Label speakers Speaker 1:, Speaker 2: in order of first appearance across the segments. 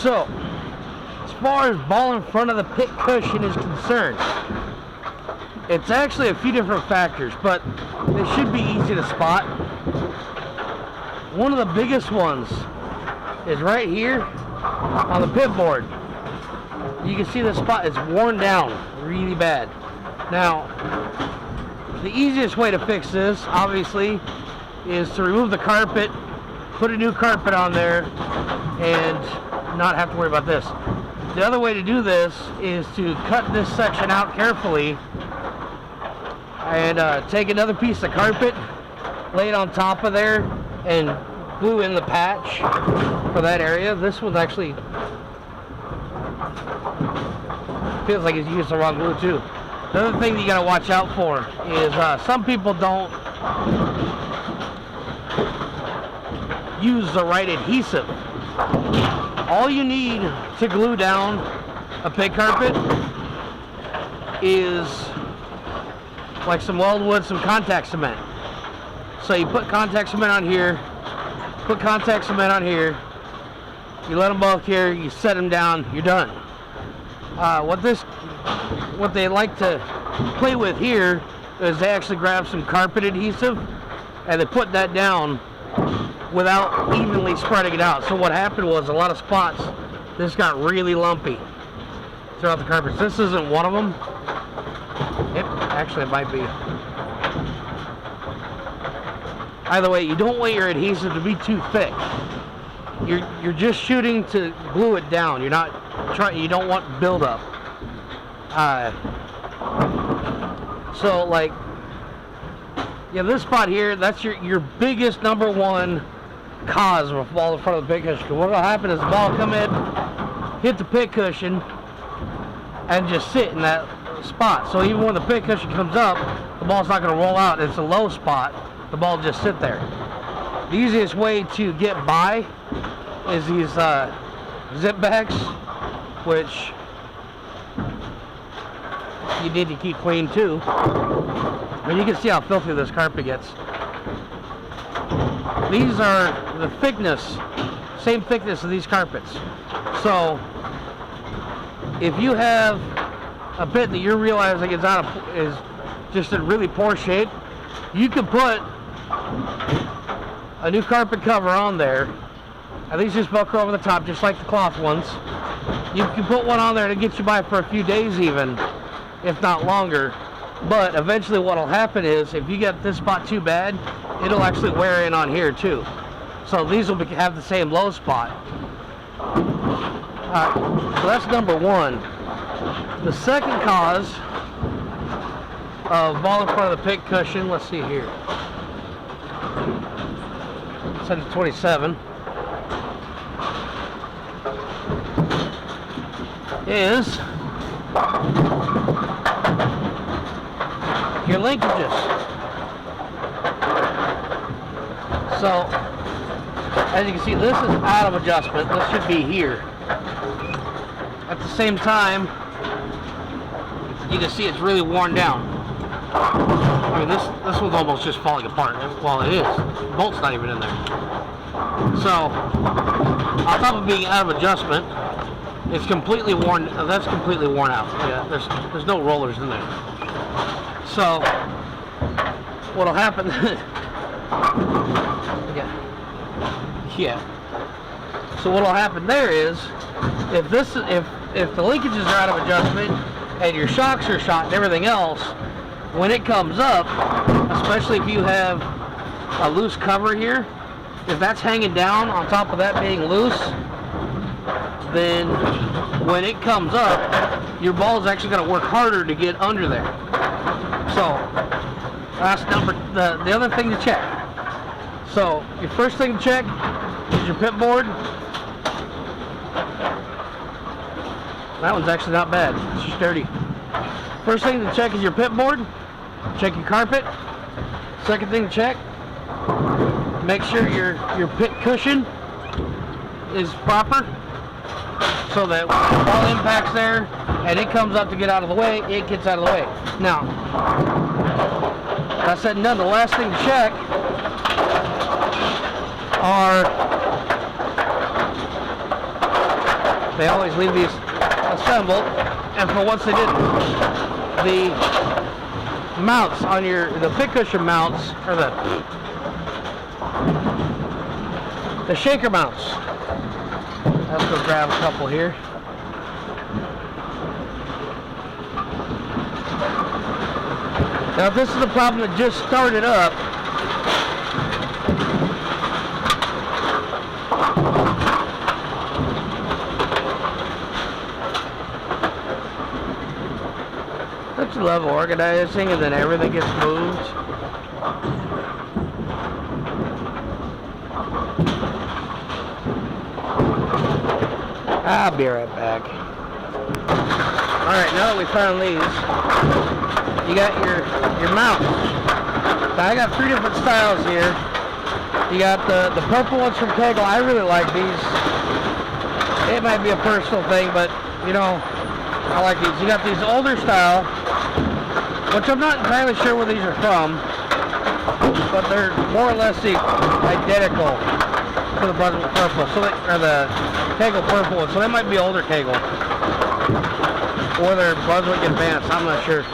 Speaker 1: So, as far as ball in front of the pit cushion is concerned, it's actually a few different factors, but they should be easy to spot. One of the biggest ones is right here on the pit board. You can see the spot is worn down really bad. Now, the easiest way to fix this, obviously, is to remove the carpet, put a new carpet on there, and not have to worry about this. The other way to do this is to cut this section out carefully and take another piece of carpet, lay it on top of there, and glue in the patch for that area. This one's actually feels like it's used the wrong glue too. The other thing that you gotta watch out for is some people don't use the right adhesive. All you need to glue down a pit carpet is like some weldwood, some contact cement. So you put contact cement on here, put contact cement on here, you let them both here, you set them down, you're done. What they like to play with here is they actually grab some carpet adhesive and they put that down without evenly spreading it out. So what happened was a lot of spots, this got really lumpy throughout the carpets. This isn't one of them. Actually, it might be. Either way, you don't want your adhesive to be too thick. You're just shooting to glue it down. You're not trying. You don't want buildup. So like, yeah, this spot here, that's your biggest number one cause of a ball in front of the pit cushion. What will happen is the ball will come in, hit the pit cushion, and just sit in that spot. So even when the pit cushion comes up, the ball's not going to roll out. It's a low spot. The ball will just sit there. The easiest way to get by is these zip bags, which you need to keep clean too. And you can see how filthy this carpet gets. These are the thickness, same thickness of these carpets. So if you have a pit that you're realizing is just in really poor shape, you can put a new carpet cover on there. And these just velcro over the top, just like the cloth ones. You can put one on there to get you by for a few days even, if not longer. But eventually what will happen is, if you get this spot too bad, it'll actually wear in on here too. So these will have the same low spot. Alright, so that's number one. The second cause of ball in front of the pit cushion, let's see here. Set to 27. Is your linkages. So, as you can see, this is out of adjustment. This should be here. At the same time, you can see it's really worn down. I mean, this one's almost just falling apart. Well, it is. The bolt's not even in there. So, on top of being out of adjustment, it's completely worn. That's completely worn out. Yeah, there's no rollers in there. So what'll happen? yeah. So what'll happen there is, if the linkages are out of adjustment and your shocks are shot and everything else, when it comes up, especially if you have a loose cover here, if that's hanging down on top of that being loose, then when it comes up, your ball is actually going to work harder to get under there. So that's the other thing to check. So your first thing to check is your pit board. That one's actually not bad. It's just dirty. First thing to check is your pit board. Check your carpet. Second thing to check, make sure your pit cushion is proper, so that when the ball impacts there and it comes up to get out of the way, it gets out of the way. Now, that said and done, the last thing to check are they always leave these assembled, and for once they didn't. The mounts on the pit cushion mounts, or the shaker mounts. Let's go grab a couple here. Now, if this is the problem that just started up, don't you love organizing and then everything gets moved? I'll be right back. Alright, now that we found these, you got your mounts. Now I got 3 different styles here. You got the purple ones from Kegel. I really like these. It might be a personal thing, but you know, I like these. You got these older style, which I'm not entirely sure where these are from, but they're more or less identical to the Brunswick purple, or the Kegel purple one. So they might be older Kegel, or they're Brunswick advanced. I'm not sure.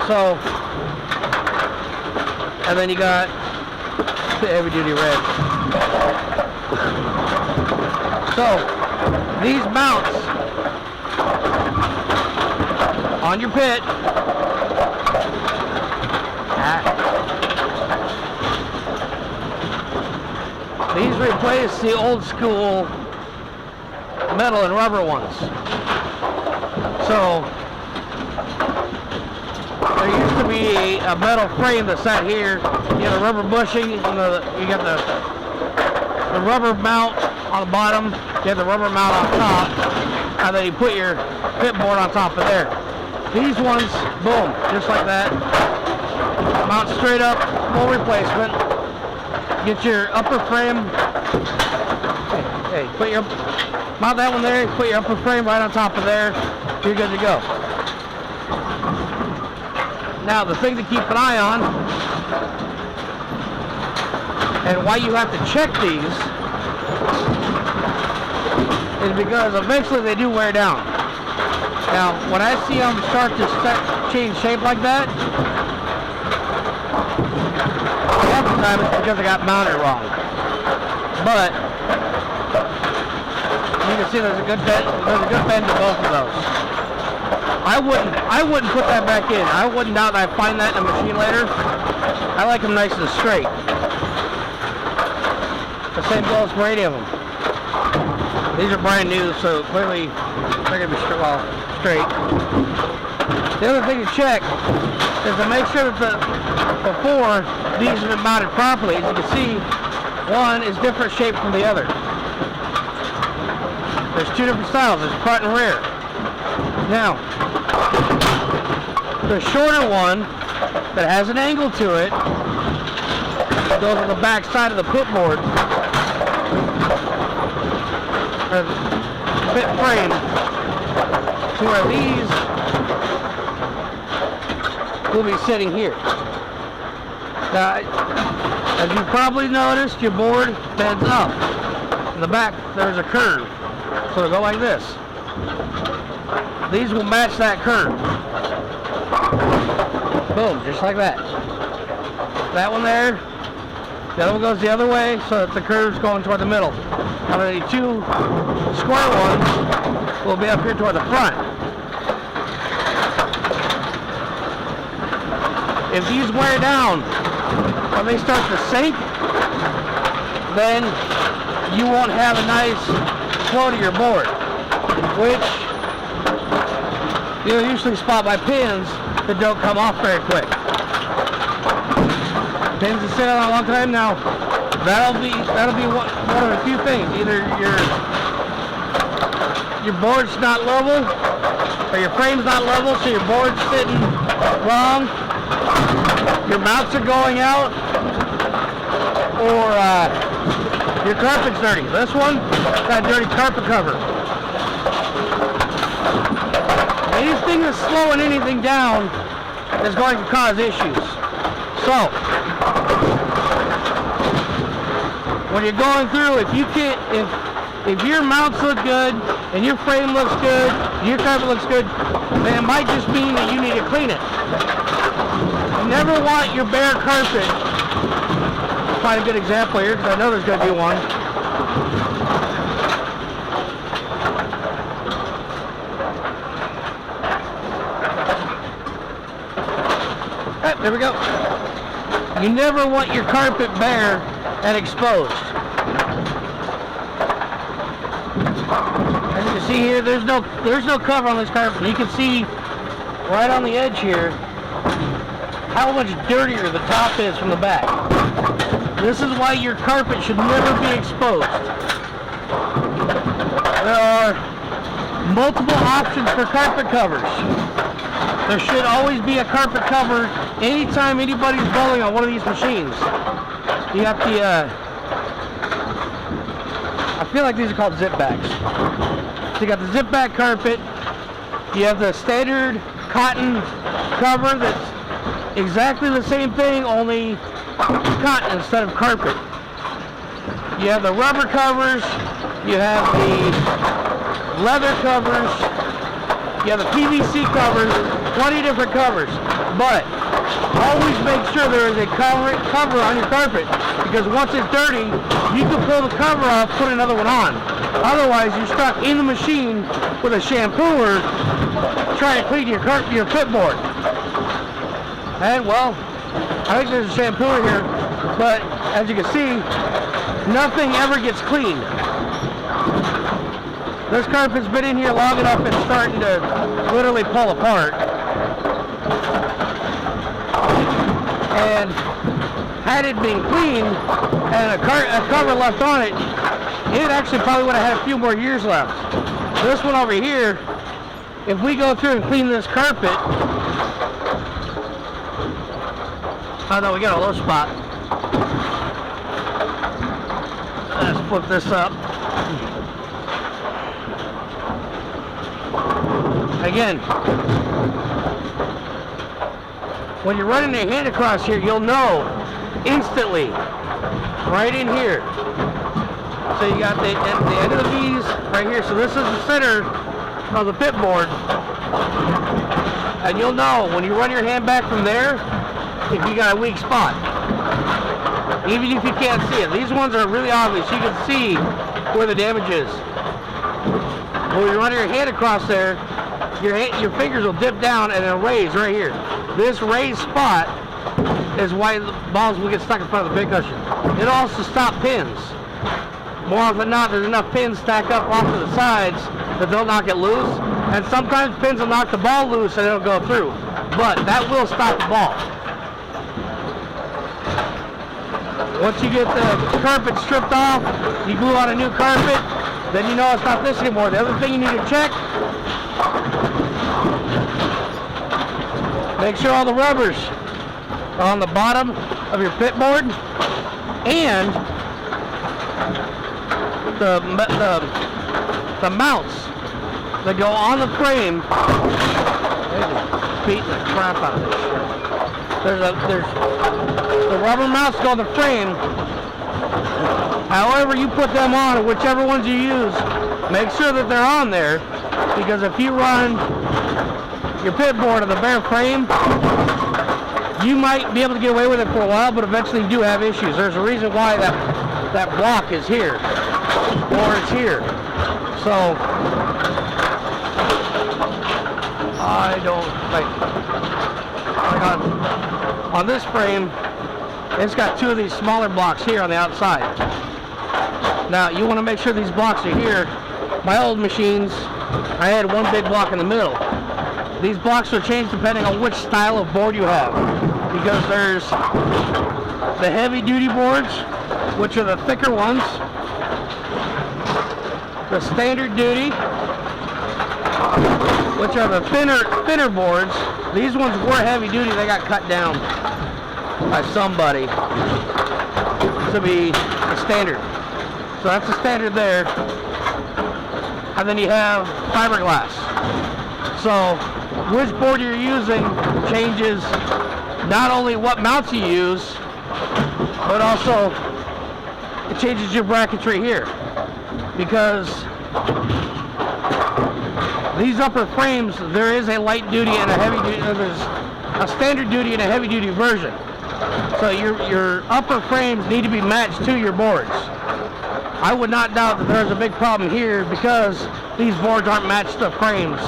Speaker 1: So, and then you got the heavy duty red. So, these mounts on your pit, these replace the old school metal and rubber ones. So, there used to be a metal frame that sat here. You have the rubber bushing, you got the rubber mount on the bottom, you have the rubber mount on top, and then you put your pit board on top of there. These ones, boom, just like that. Mount straight up, full replacement. Get your upper frame. Hey, mount that one there, put your upper frame right on top of there, you're good to go. Now, the thing to keep an eye on, and why you have to check these, is because eventually they do wear down. Now, when I see them start to change shape like that, half the time it's because I got mounted wrong. But you can see there's a good bend to both of those. I wouldn't put that back in. I wouldn't doubt I'd find that in a machine later. I like them nice and straight. The same goes for any of them. These are brand new, so clearly they're going to be straight. The other thing to check is to make sure that before these have been mounted properly. As you can see, one is different shape from the other. There's 2 different styles. There's front and rear. Now, the shorter one that has an angle to it goes on the back side of the pit board, or pit frame, to where these will be sitting here. Now, as you probably noticed, your board bends up. In the back, there's a curve, so it'll go like this. These will match that curve. Boom, just like that. That one there, the other one goes the other way, so that the curve's going toward the middle. Now the 2 square ones will be up here toward the front. If these wear down, when they start to sink, then you won't have a nice flow to your board, which you'll usually spot by pins that don't come off very quick. Pins that sit on a long time now, that'll be one of a few things. Either your board's not level, or your frame's not level, so your board's sitting wrong, your mounts are going out, or your carpet's dirty. This one got a dirty carpet cover. Anything that's slowing anything down is going to cause issues. So, when you're going through, if if your mounts look good and your frame looks good, your carpet looks good, then it might just mean that you need to clean it. You never want your bare carpet. Find a good example here because I know there's going to be one. There we go. You never want your carpet bare and exposed. As you can see here, there's no cover on this carpet. You can see right on the edge here how much dirtier the top is from the back. This is why your carpet should never be exposed. There are multiple options for carpet covers. There should always be a carpet cover anytime anybody's bowling on one of these machines. You have the, I feel like these are called zip bags. So you got the zip bag carpet. You have the standard cotton cover that's exactly the same thing, only cotton instead of carpet. You have the rubber covers. You have the leather covers. You have the PVC covers, 20 different covers, but always make sure there is a cover on your carpet, because once it's dirty, you can pull the cover off, put another one on. Otherwise, you're stuck in the machine with a shampooer trying to clean your footboard. And well, I think there's a shampooer here, but as you can see, nothing ever gets cleaned. This carpet's been in here long enough, it's starting to literally pull apart. And had it been clean and a cover left on it, it actually probably would have had a few more years left. This one over here, if we go through and clean this carpet, oh no, we got a low spot. Let's flip this up. Again, when you're running your hand across here, you'll know instantly, right in here. So you got the end of the V's right here. So this is the center of the pit board. And you'll know when you run your hand back from there, if you got a weak spot. Even if you can't see it. These ones are really obvious. You can see where the damage is. When you run your hand across there, your fingers will dip down and it'll raise right here. This raised spot is why the balls will get stuck in front of the pitcushion. It'll also stop pins. More often than not, there's enough pins stacked up off to the sides that they'll knock it loose. And sometimes pins will knock the ball loose and it'll go through. But that will stop the ball. Once you get the carpet stripped off, you glue on a new carpet, then you know it's not this anymore. The other thing you need to check, make sure all the rubbers are on the bottom of your pit board, and the mounts that go on the frame. They're just beating the crap out of this shit. There's the rubber mounts go on the frame. However you put them on, or whichever ones you use, make sure that they're on there, because if you run your pit board of the bare frame, you might be able to get away with it for a while, but eventually you do have issues. There's a reason why that block is here, or it's here. So I don't like on this frame, it's got two of these smaller blocks here on the outside. Now you want to make sure these blocks are here. My old machines, I had one big block in the middle. These blocks will change depending on which style of board you have, because there's the heavy duty boards, which are the thicker ones, the standard duty, which are the thinner boards. These ones were heavy duty, they got cut down by somebody to be a standard. So that's the standard there. And then you have fiberglass. So which board you're using changes not only what mounts you use, but also it changes your bracketry here. because these upper frames, there is a light duty and a heavy duty. There's a standard duty and a heavy duty version. So your upper frames need to be matched to your boards. I would not doubt that there's a big problem here because these boards aren't matched to frames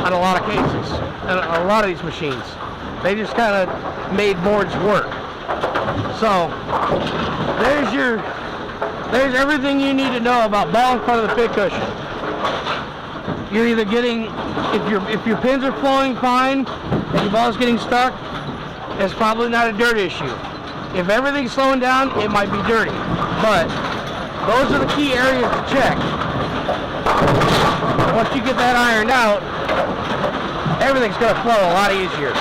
Speaker 1: on a lot of cases, and a lot of these machines. They just kind of made boards work. So there's everything you need to know about ball in front of the pit cushion. You're either getting, if your pins are flowing fine and your ball's getting stuck, it's probably not a dirt issue. If everything's slowing down, it might be dirty. But those are the key areas to check. Once you get that ironed out, everything's going to flow a lot easier.